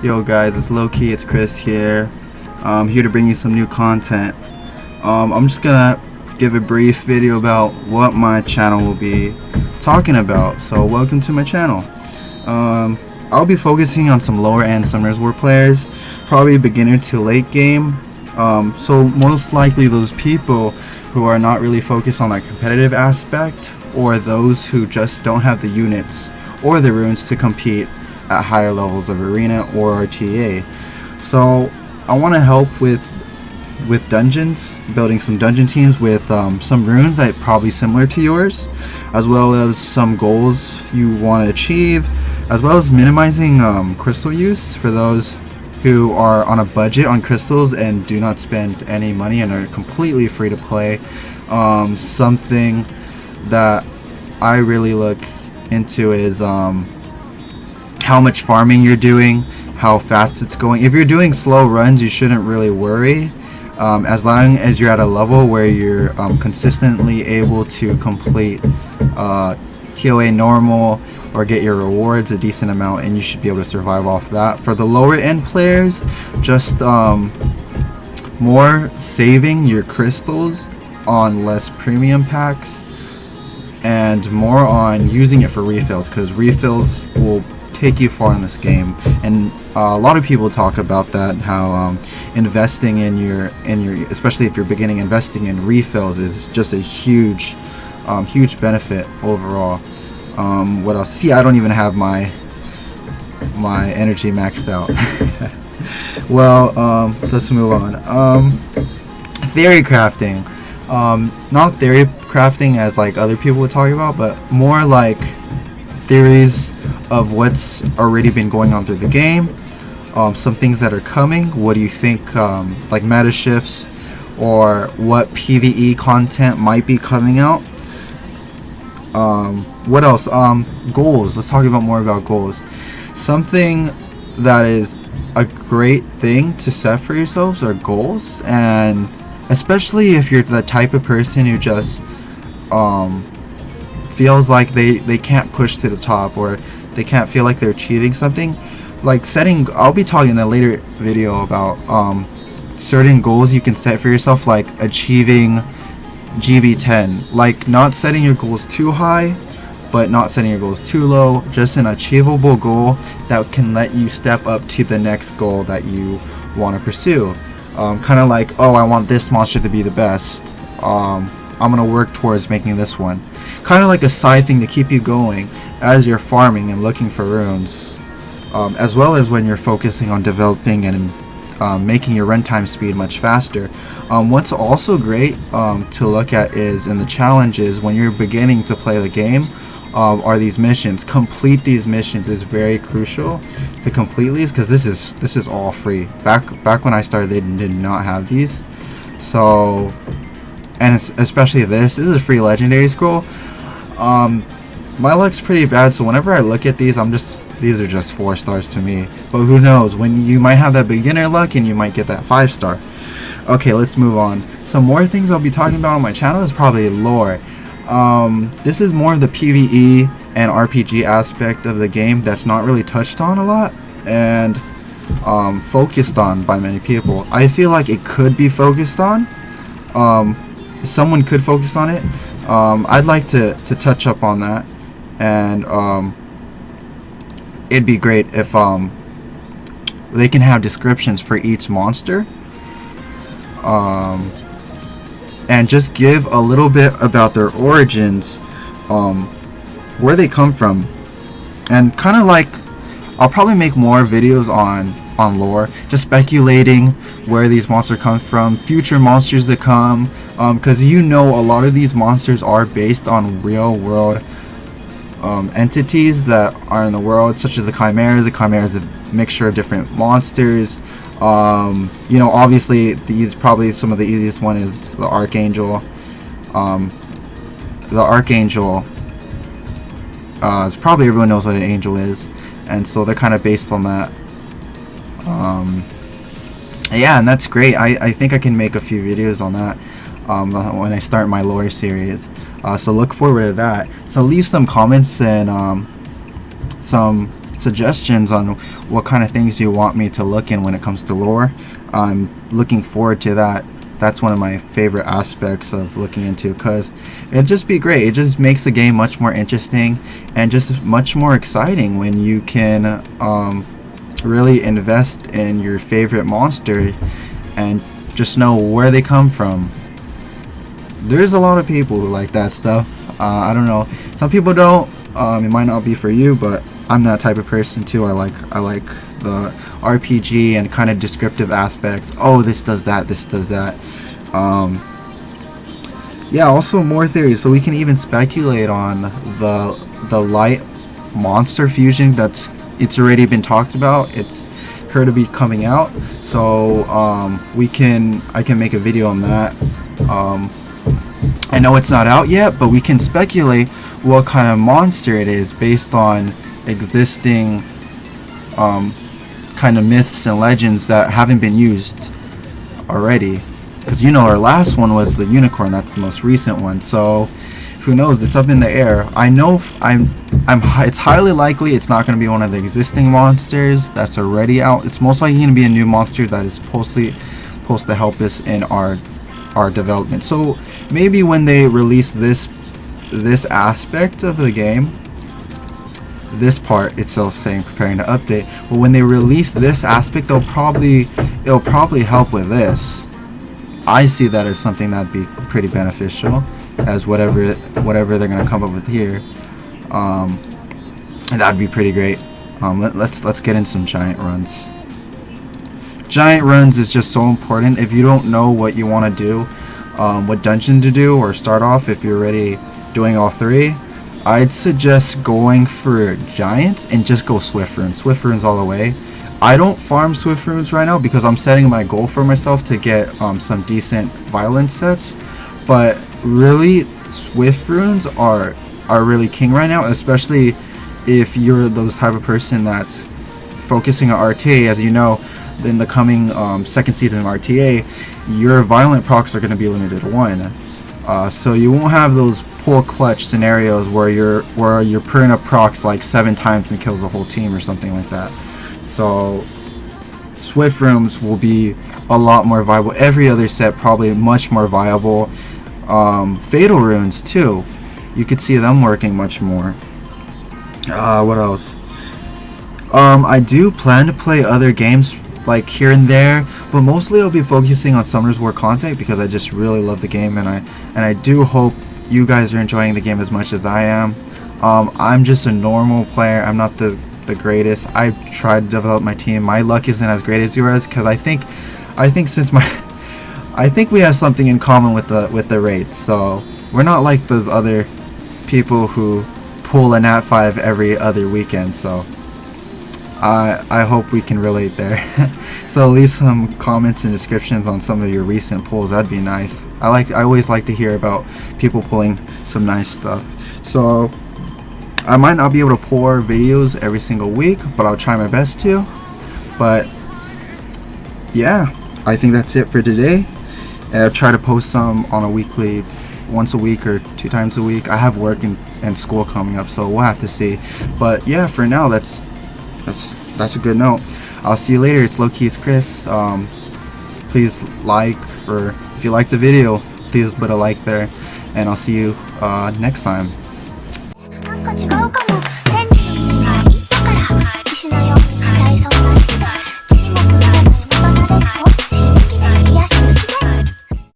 Yo guys, it's Loki, it's Chris here. I'm here to bring you some new content. I'm just gonna give a brief video about what my channel will be talking about. So welcome to my channel. I'll be focusing on some lower end Summoners War players, probably beginner to late game. So most likely those people who are not really focused on that competitive aspect, or those who just don't have the units or the runes to compete at higher levels of arena or RTA. So I want to help with dungeons, building some dungeon teams with some runes that are probably similar to yours, as well as some goals you want to achieve, as well as minimizing crystal use for those who are on a budget on crystals and do not spend any money and are completely free to play. Something that I really look into is how much farming you're doing, how fast it's going. If you're doing slow runs, you shouldn't really worry, as long as you're at a level where you're consistently able to complete TOA normal or get your rewards a decent amount, and you should be able to survive off that. For the lower end players, just more saving your crystals on less premium packs and more on using it for refills, because refills will take you far in this game. And a lot of people talk about that, how investing in your especially if you're beginning, investing in refills is just a huge benefit overall. What else? See, I don't even have my energy maxed out. Well, let's move on. Theory crafting. Not theory crafting as like other people would talk about, but more like theories of what's already been going on through the game, some things that are coming. What do you think, like meta shifts, or what PvE content might be coming out? What else? Goals. Let's talk about more about goals. Something that is a great thing to set for yourselves are goals, and especially if you're the type of person who just feels like they can't push to the top, or they can't feel like they're achieving something. Like setting, I'll be talking in a later video about certain goals you can set for yourself, like achieving GB10, like not setting your goals too high but not setting your goals too low, just an achievable goal that can let you step up to the next goal that you want to pursue. Kind of like, oh, I want this monster to be the best, I'm gonna work towards making this one. Kind of like a side thing to keep you going as you're farming and looking for runes, as well as when you're focusing on developing and making your runtime speed much faster. What's also great to look at is in the challenges when you're beginning to play the game, are these missions. Complete these missions is very crucial to complete these, because this is all free. Back when I started, they did not have these. So, and especially this is a free legendary scroll. My luck's pretty bad, so whenever I look at these, these are just 4 stars to me. But who knows, when you might have that beginner luck and you might get that 5 star. Okay, let's move on. Some more things I'll be talking about on my channel is probably lore. This is more of the PvE and RPG aspect of the game that's not really touched on a lot and focused on by many people. I feel like it could be focused on. Someone could focus on it. I'd like to touch up on that, and it'd be great if they can have descriptions for each monster, and just give a little bit about their origins, where they come from, and kind of like, I'll probably make more videos on lore, just speculating where these monsters come from, future monsters that come, because a lot of these monsters are based on real world entities that are in the world, such as the chimeras. The chimeras is a mixture of different monsters. Obviously probably some of the easiest one is the Archangel. The Archangel is probably, everyone knows what an angel is, and so they're kind of based on that. Yeah, and that's great. I think I can make a few videos on that when I start my lore series. So look forward to that. So leave some comments and some suggestions on what kind of things you want me to look in when it comes to lore. I'm looking forward to that. That's one of my favorite aspects of looking into, because it'd just be great. It just makes the game much more interesting and just much more exciting when you can really invest in your favorite monster and just know where they come from. There's a lot of people who like that stuff. I don't know, some people don't. It might not be for you, but I'm that type of person too. I like the RPG and kind of descriptive aspects. Oh, this does that, this does that. Yeah, also more theories, so we can even speculate on the light monster fusion it's already been talked about. It's heard to be coming out, so I can make a video on that. I know it's not out yet, but we can speculate what kind of monster it is based on existing kind of myths and legends that haven't been used already. Because our last one was the unicorn. That's the most recent one. So who knows? It's up in the air. I know it's highly likely it's not going to be one of the existing monsters that's already out. It's most likely going to be a new monster that is supposed to help us in our development. So maybe when they release this aspect of the game, this part, it's still saying preparing to update, but when they release this aspect, it'll probably help with this. I see that as something that'd be pretty beneficial, as whatever they're gonna come up with here, and that'd be pretty great. Let's get in some giant runs. Giant runs is just so important. If you don't know what you want to do, what dungeon to do, or start off, if you're already doing all three, I'd suggest going for giants and just go Swift Runes. Swift Runes all the way. I don't farm Swift Runes right now because I'm setting my goal for myself to get some decent violence sets, but really Swift Runes are really king right now, especially if you're those type of person that's focusing on RTA. As you know, in the coming second season of RTA, your violent procs are going to be limited to 1, so you won't have those pull clutch scenarios where you're putting up procs like 7 times and kills a whole team or something like that. So Swift Runes will be a lot more viable. Every other set probably much more viable. Fatal Runes too, you could see them working much more. What else? I do plan to play other games like here and there, but mostly I'll be focusing on Summoners War content because I just really love the game, and I do hope you guys are enjoying the game as much as I am. I'm just a normal player. I'm not the greatest. I've tried to develop my team. My luck isn't as great as yours, because I think we have something in common with the raids. So we're not like those other people who pull a Nat 5 every other weekend. So I hope we can relate there. So leave some comments and descriptions on some of your recent pulls. That'd be nice. I always like to hear about people pulling some nice stuff. So I might not be able to pour videos every single week, but I'll try my best to. But yeah, I think that's it for today. I'll try to post some on a weekly, once a week or 2 times a week. I have work and school coming up, so we'll have to see. But yeah, for now, that's a good note. I'll see you later. It's Low-Key, it's Chris. Please like, or if you like the video, please put a like there, and I'll see you next time.